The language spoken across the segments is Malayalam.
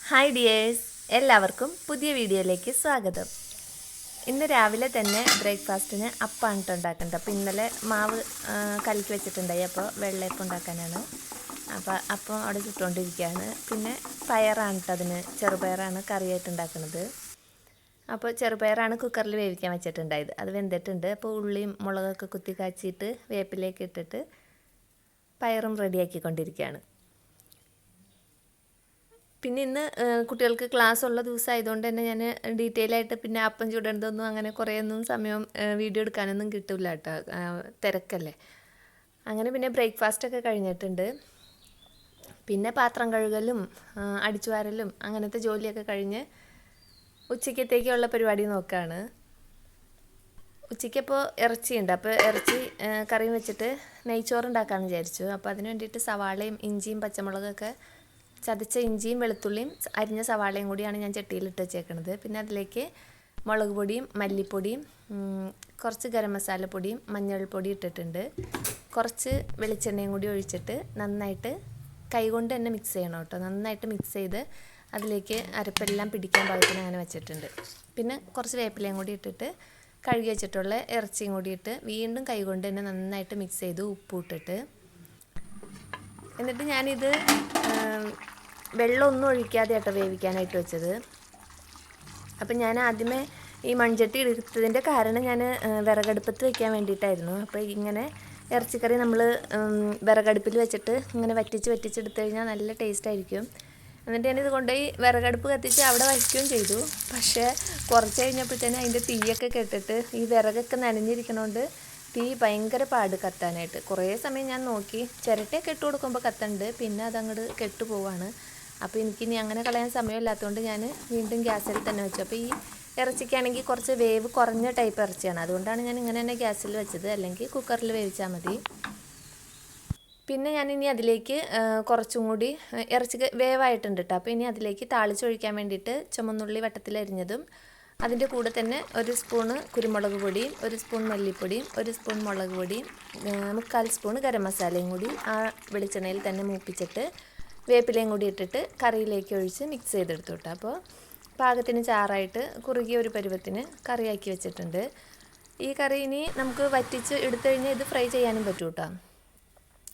ഹായ് ഡിയേഴ്സ്, എല്ലാവർക്കും പുതിയ വീഡിയോയിലേക്ക് സ്വാഗതം. ഇന്ന് രാവിലെ തന്നെ ബ്രേക്ക്ഫാസ്റ്റിന് അപ്പമാണ് ഉണ്ടാക്കുന്നത്. അപ്പോൾ ഇന്നലെ മാവ് കലക്കി വെച്ചിട്ടുണ്ടായി, അപ്പോൾ വെള്ളയപ്പം ഉണ്ടാക്കാനാണ്. അപ്പോൾ അപ്പം അവിടെ ചുട്ടുകൊണ്ടിരിക്കുകയാണ്. പിന്നെ പയറാണ് അതിന്, ചെറുപയറാണ് കറിയായിട്ട് ഉണ്ടാക്കുന്നത്. അപ്പോൾ ചെറുപയറാണ് കുക്കറിൽ വേവിക്കാൻ വെച്ചിട്ടുണ്ടായത്. അത് വെന്തിട്ടുണ്ട്. അപ്പോൾ ഉള്ളിയും മുളകൊക്കെ കുത്തി കാച്ചിയിട്ട് വേപ്പിലേക്ക് ഇട്ടിട്ട് പയറും റെഡിയാക്കിക്കൊണ്ടിരിക്കുകയാണ്. പിന്നെ ഇന്ന് കുട്ടികൾക്ക് ക്ലാസ് ഉള്ള ദിവസമായതുകൊണ്ട് തന്നെ ഞാൻ ഡീറ്റെയിൽ ആയിട്ട് പിന്നെ അപ്പം ചുടേണ്ടതൊന്നും അങ്ങനെ കുറേയൊന്നും സമയം വീഡിയോ എടുക്കാനൊന്നും കിട്ടില്ല കേട്ടോ, തിരക്കല്ലേ. അങ്ങനെ പിന്നെ ബ്രേക്ക്ഫാസ്റ്റൊക്കെ കഴിഞ്ഞിട്ടുണ്ട്. പിന്നെ പാത്രം കഴുകലും അടിച്ചുവാരലും അങ്ങനത്തെ ജോലിയൊക്കെ കഴിഞ്ഞ് ഉച്ചക്കത്തേക്കുള്ള പരിപാടി നോക്കുകയാണ്. ഉച്ചയ്ക്കപ്പോൾ ഇറച്ചിയുണ്ട്. അപ്പോൾ ഇറച്ചി കറിയും വെച്ചിട്ട് നെയ്ച്ചോറുണ്ടാക്കാമെന്ന് വിചാരിച്ചു. അപ്പോൾ അതിന് വേണ്ടിയിട്ട് സവാളയും ഇഞ്ചിയും പച്ചമുളകൊക്കെ ചതച്ച ഇഞ്ചിയും വെളുത്തുള്ളിയും അരിഞ്ഞ സവാളയും കൂടിയാണ് ഞാൻ ചട്ടിയിലിട്ട് വെച്ചേക്കുന്നത്. പിന്നെ അതിലേക്ക് മുളക് പൊടിയും മല്ലിപ്പൊടിയും കുറച്ച് ഗരം മസാലപ്പൊടിയും മഞ്ഞൾപ്പൊടി ഇട്ടിട്ടുണ്ട്. കുറച്ച് വെളിച്ചെണ്ണയും കൂടി ഒഴിച്ചിട്ട് നന്നായിട്ട് കൈകൊണ്ട് തന്നെ മിക്സ് ചെയ്യണം കേട്ടോ. നന്നായിട്ട് മിക്സ് ചെയ്ത് അതിലേക്ക് അരപ്പെല്ലാം പിടിക്കാൻ പാകത്തിന് അങ്ങനെ വെച്ചിട്ടുണ്ട്. പിന്നെ കുറച്ച് വേപ്പിലയും കൂടി ഇട്ടിട്ട് കഴുകി വെച്ചിട്ടുള്ള ഇറച്ചിയും കൂടി ഇട്ട് വീണ്ടും കൈകൊണ്ട് തന്നെ നന്നായിട്ട് മിക്സ് ചെയ്ത് ഉപ്പ് ഇട്ടിട്ട് എന്നിട്ട് ഞാനിത് വെള്ളമൊന്നും ഒഴിക്കാതെ ആട്ടോ വേവിക്കാനായിട്ട് വെച്ചത്. അപ്പം ഞാൻ ആദ്യമേ ഈ മൺചട്ടി എടുത്തതിൻ്റെ കാരണം ഞാൻ വിറകടുപ്പത്ത് വെക്കാൻ വേണ്ടിയിട്ടായിരുന്നു. അപ്പോൾ ഇങ്ങനെ ഇറച്ചിക്കറി നമ്മൾ വിറകടുപ്പിൽ വെച്ചിട്ട് ഇങ്ങനെ വറ്റിച്ചെടുത്ത് കഴിഞ്ഞാൽ നല്ല ടേസ്റ്റ് ആയിരിക്കും. എന്നിട്ട് ഞാനിത് കൊണ്ടുപോയി വിറകടുപ്പ് കത്തിച്ച് അവിടെ വയ്ക്കുകയും ചെയ്തു. പക്ഷേ കുറച്ച് കഴിഞ്ഞപ്പോഴത്തേനും അതിൻ്റെ തീയൊക്കെ കെട്ടിട്ട് ഈ വിറകൊക്കെ നനഞ്ഞിരിക്കണോണ്ട് തീ ഭയങ്കര പാട് കത്താനായിട്ട്. കുറേ സമയം ഞാൻ നോക്കി, ചിരട്ടയൊക്കെ ഇട്ട് കൊടുക്കുമ്പോൾ കത്തുന്നുണ്ട്, പിന്നെ അതങ്ങോട്ട് കെട്ടുപോവാണ്. അപ്പോൾ എനിക്കിനി അങ്ങനെ കളയാൻ സമയമില്ലാത്തതുകൊണ്ട് ഞാൻ വീണ്ടും ഗ്യാസിൽ തന്നെ വെച്ചു. അപ്പോൾ ഈ ഇറച്ചിക്കാണെങ്കിൽ കുറച്ച് വേവ് കുറഞ്ഞ ടൈപ്പ് ഇറച്ചിയാണ്, അതുകൊണ്ടാണ് ഞാൻ ഇങ്ങനെ തന്നെ ഗ്യാസിൽ വെച്ചത്. അല്ലെങ്കിൽ കുക്കറിൽ വേവിച്ചാൽ മതി. പിന്നെ ഞാനിനി അതിലേക്ക് കുറച്ചും കൂടി ഇറച്ചി വേവായിട്ടുണ്ട് കേട്ടോ. അപ്പോൾ ഇനി അതിലേക്ക് താളിച്ചൊഴിക്കാൻ വേണ്ടിയിട്ട് ചുമന്നുള്ളി വട്ടത്തിലരിഞ്ഞതും അതിൻ്റെ കൂടെ തന്നെ ഒരു സ്പൂണ് കുരുമുളക് പൊടിയും ഒരു സ്പൂൺ മല്ലിപ്പൊടിയും ഒരു സ്പൂൺ മുളക് പൊടിയും 3/4 സ്പൂൺ ഗരം മസാലയും കൂടി ആ വെളിച്ചെണ്ണയിൽ തന്നെ മൂപ്പിച്ചിട്ട് വേപ്പിലയും കൂടി ഇട്ടിട്ട് കറിയിലേക്ക് ഒഴിച്ച് മിക്സ് ചെയ്തെടുത്തു കേട്ടോ. അപ്പോൾ പാകത്തിന് ചാറായിട്ട് കുറുകിയ ഒരു പരുവത്തിന് കറിയാക്കി വെച്ചിട്ടുണ്ട്. ഈ കറി ഇനി നമുക്ക് വറ്റിച്ച് എടുത്തു കഴിഞ്ഞാൽ ഇത് ഫ്രൈ ചെയ്യാനും പറ്റും കേട്ടോ.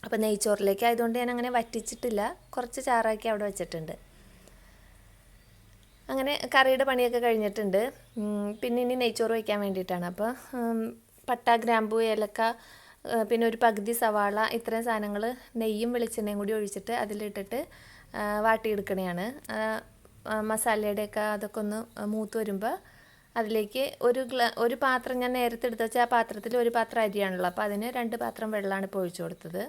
അപ്പോൾ നെയ്ച്ചോറിലേക്ക് ആയതുകൊണ്ട് ഞാൻ അങ്ങനെ വറ്റിച്ചിട്ടില്ല, കുറച്ച് ചാറാക്കി അവിടെ വെച്ചിട്ടുണ്ട്. അങ്ങനെ കറിയുടെ പണിയൊക്കെ കഴിഞ്ഞിട്ടുണ്ട്. പിന്നെ ഇനി നെയ്ച്ചോറ് വയ്ക്കാൻ വേണ്ടിയിട്ടാണ്. അപ്പോൾ പട്ട, ഗ്രാമ്പൂ, ഏലക്ക, പിന്നെ ഒരു പകുതി സവാള, ഇത്രയും സാധനങ്ങൾ നെയ്യും വെളിച്ചെണ്ണയും കൂടി ഒഴിച്ചിട്ട് അതിലിട്ടിട്ട് വാട്ടിയെടുക്കണതാണ്. മസാലയുടെയൊക്കെ അതൊക്കെ ഒന്ന് മൂത്ത് വരുമ്പോൾ അതിലേക്ക് ഒരു പാത്രം ഞാൻ നേരത്തെ എടുത്ത് വെച്ചാൽ ആ പാത്രത്തിൽ ഒരു പാത്രം അരിയാണല്ലോ, അപ്പോൾ അതിന് 2 പാത്രം വെള്ളമാണ് ഇപ്പോൾ ഒഴിച്ചു കൊടുത്തത്.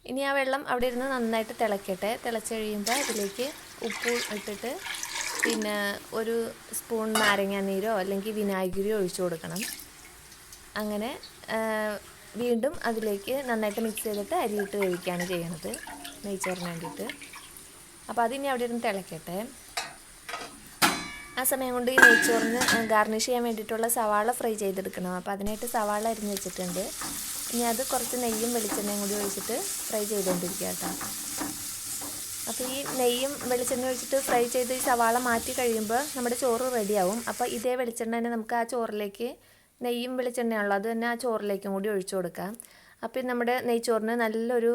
ഇനി ആ വെള്ളം അവിടെ ഇരുന്ന് നന്നായിട്ട് തിളക്കട്ടെ. തിളച്ച് കഴിയുമ്പോൾ അതിലേക്ക് ഉപ്പ് ഇട്ടിട്ട് പിന്നെ ഒരു സ്പൂൺ നാരങ്ങാനീരോ അല്ലെങ്കിൽ വിനാഗിരിയോ ഒഴിച്ചു കൊടുക്കണം. അങ്ങനെ വീണ്ടും അതിലേക്ക് നന്നായിട്ട് മിക്സ് ചെയ്തിട്ട് അരിയിട്ട് വേവിക്കുകയാണ് ചെയ്യണത് നെയ്ച്ചോറിന് വേണ്ടിയിട്ട്. അപ്പോൾ അതിനി അവിടെ ഇരുന്ന് തിളക്കട്ടെ. ആ സമയം കൊണ്ട് ഈ നെയ്ച്ചോറിന് ഗാർണിഷ് ചെയ്യാൻ വേണ്ടിയിട്ടുള്ള സവാള ഫ്രൈ ചെയ്തെടുക്കണം. അപ്പോൾ അതിനായിട്ട് സവാള അരിഞ്ഞ് വെച്ചിട്ടുണ്ട്. ഇനി അത് കുറച്ച് നെയ്യും വെളിച്ചെണ്ണയും കൂടി ഒഴിച്ചിട്ട് ഫ്രൈ ചെയ്തുകൊണ്ടിരിക്കുക കേട്ടോ. അപ്പോൾ ഈ നെയ്യും വെളിച്ചെണ്ണ ഒഴിച്ചിട്ട് ഫ്രൈ ചെയ്ത് ഈ സവാള മാറ്റി കഴിയുമ്പോൾ നമ്മുടെ ചോറ് റെഡിയാവും. അപ്പോൾ ഇതേ വെളിച്ചെണ്ണ തന്നെ നമുക്ക് ആ ചോറിലേക്ക്, നെയ്യും വെളിച്ചെണ്ണയാണല്ലോ, അത് തന്നെ ആ ചോറിലേക്കും കൂടി ഒഴിച്ചു കൊടുക്കാം. അപ്പോൾ നമ്മുടെ നെയ്ച്ചോറിന് നല്ലൊരു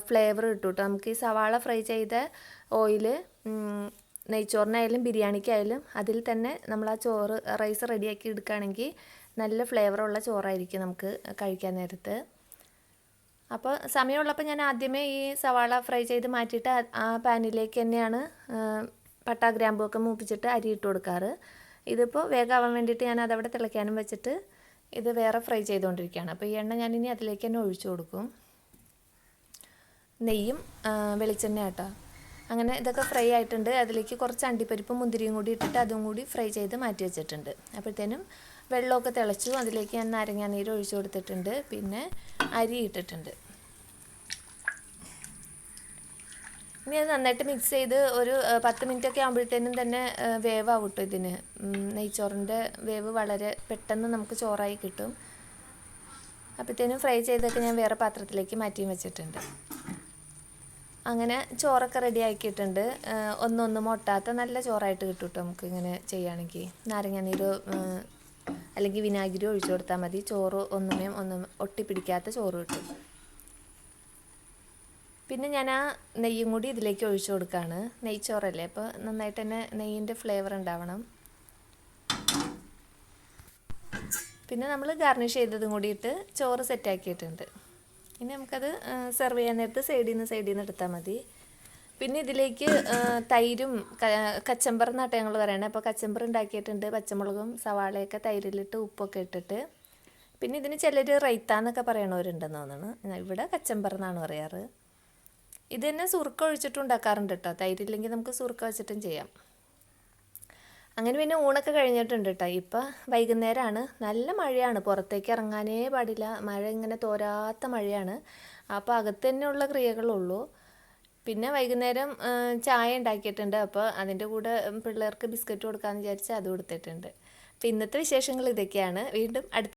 ഫ്ലേവർ കിട്ടും കേട്ടോ. നമുക്ക് ഈ സവാള ഫ്രൈ ചെയ്ത ഓയിൽ നെയ്ച്ചോറിനായാലും ബിരിയാണിക്കായാലും അതിൽ തന്നെ നമ്മൾ ആ ചോറ് റൈസ് റെഡിയാക്കി എടുക്കുകയാണെങ്കിൽ നല്ല ഫ്ലേവറുള്ള ചോറായിരിക്കും നമുക്ക് കഴിക്കാൻ നേരത്ത്. അപ്പോൾ സമയമുള്ളപ്പോൾ ഞാൻ ആദ്യമേ ഈ സവാള ഫ്രൈ ചെയ്ത് മാറ്റിയിട്ട് ആ പാനിലേക്ക് തന്നെയാണ് പട്ട, ഗ്രാമ്പൂ ഒക്കെ മൂപ്പിച്ചിട്ട് അരി ഇട്ട് കൊടുക്കാറ്. ഇതിപ്പോൾ വേഗമാവാൻ വേണ്ടിയിട്ട് ഞാൻ അതവിടെ തിളയ്ക്കാനും വെച്ചിട്ട് ഇത് വേറെ ഫ്രൈ ചെയ്തുകൊണ്ടിരിക്കുകയാണ്. അപ്പോൾ ഈ എണ്ണ ഞാനിനി അതിലേക്ക് തന്നെ ഒഴിച്ചു കൊടുക്കും. നെയ്യും വെളിച്ചെണ്ണ കേട്ടോ. അങ്ങനെ ഇതൊക്കെ ഫ്രൈ ആയിട്ടുണ്ട്. അതിലേക്ക് കുറച്ച് അണ്ടിപ്പരിപ്പും മുന്തിരിയും കൂടി ഇട്ടിട്ട് അതും കൂടി ഫ്രൈ ചെയ്ത് മാറ്റി വെച്ചിട്ടുണ്ട്. അപ്പോഴത്തേനും വെള്ളമൊക്കെ തിളച്ചു. അതിലേക്ക് ഞാൻ നാരങ്ങാനീര് ഒഴിച്ചു കൊടുത്തിട്ടുണ്ട്. പിന്നെ അരി ഇട്ടിട്ടുണ്ട്. ഇനി അത് നന്നായിട്ട് മിക്സ് ചെയ്ത് ഒരു 10 മിനിറ്റൊക്കെ ആകുമ്പോഴത്തേനും തന്നെ വേവാവും കേട്ടോ. ഇതിന് നെയ്ച്ചോറിൻ്റെ വേവ് വളരെ പെട്ടെന്ന് നമുക്ക് ചോറായി കിട്ടും. അപ്പോഴത്തേനും ഫ്രൈ ചെയ്തൊക്കെ ഞാൻ വേറെ പാത്രത്തിലേക്ക് മാറ്റിയും വെച്ചിട്ടുണ്ട്. അങ്ങനെ ചോറൊക്കെ റെഡി ആക്കിയിട്ടുണ്ട്. ഒന്നൊന്നും ഒട്ടാത്ത നല്ല ചോറായിട്ട് കിട്ടും കേട്ടോ നമുക്ക് ഇങ്ങനെ ചെയ്യുകയാണെങ്കിൽ. നാരങ്ങാനീര് അല്ലെങ്കിൽ വിനാഗിരി ഒഴിച്ചു കൊടുത്താൽ മതി. ചോറ് ഒന്നും ഒട്ടിപ്പിടിക്കാത്ത ചോറ് കിട്ടും. പിന്നെ ഞാൻ ആ നെയ്യും കൂടി ഇതിലേക്ക് ഒഴിച്ചു കൊടുക്കുകയാണ്. നെയ്ച്ചോറല്ലേ, അപ്പോൾ നന്നായിട്ട് തന്നെ നെയ്യിൻ്റെ ഫ്ലേവർ ഉണ്ടാവണം. പിന്നെ നമ്മൾ ഗാർണിഷ് ചെയ്തതും കൂടിയിട്ട് ചോറ് സെറ്റാക്കിയിട്ടുണ്ട്. ഇനി നമുക്കത് സെർവ് ചെയ്യാൻ നേരത്ത് സൈഡിൽ നിന്ന് എടുത്താൽ മതി. പിന്നെ ഇതിലേക്ക് തൈരും കച്ചമ്പർ എന്നാട്ടെ ഞങ്ങൾ പറയണത്. അപ്പോൾ കച്ചമ്പർ ഉണ്ടാക്കിയിട്ടുണ്ട്. പച്ചമുളകും സവാളയൊക്കെ തൈരിലിട്ട് ഉപ്പൊക്കെ ഇട്ടിട്ട്. പിന്നെ ഇതിന് ചിലർ റൈത്ത എന്നൊക്കെ പറയണവരുണ്ടെന്ന് തോന്നുന്നു. ഇവിടെ കച്ചമ്പർ എന്നാണ് പറയാറ്. ഇത് തന്നെ സുറുക്ക ഒഴിച്ചിട്ടും ഉണ്ടാക്കാറുണ്ട് കേട്ടോ. തൈരില്ലെങ്കിൽ നമുക്ക് സുറുക്ക വെച്ചിട്ടും ചെയ്യാം. അങ്ങനെ പിന്നെ ഊണൊക്കെ കഴിഞ്ഞിട്ടുണ്ട് കേട്ടോ. ഇപ്പം വൈകുന്നേരമാണ്. നല്ല മഴയാണ്, പുറത്തേക്ക് ഇറങ്ങാനേ പാടില്ല. മഴ ഇങ്ങനെ തോരാത്ത മഴയാണ്. അപ്പോൾ അകത്ത് തന്നെയുള്ള ക്രിയകളുള്ളൂ. പിന്നെ വൈകുന്നേരം ചായ ഉണ്ടാക്കിയിട്ടുണ്ട്. അപ്പോൾ അതിൻ്റെ കൂടെ പിള്ളേർക്ക് ബിസ്ക്കറ്റ് കൊടുക്കാമെന്ന് വിചാരിച്ച് അത് കൊടുത്തിട്ടുണ്ട്. അപ്പോൾ ഇന്നത്തെ വിശേഷങ്ങൾ ഇതൊക്കെയാണ്. വീണ്ടും അടുത്ത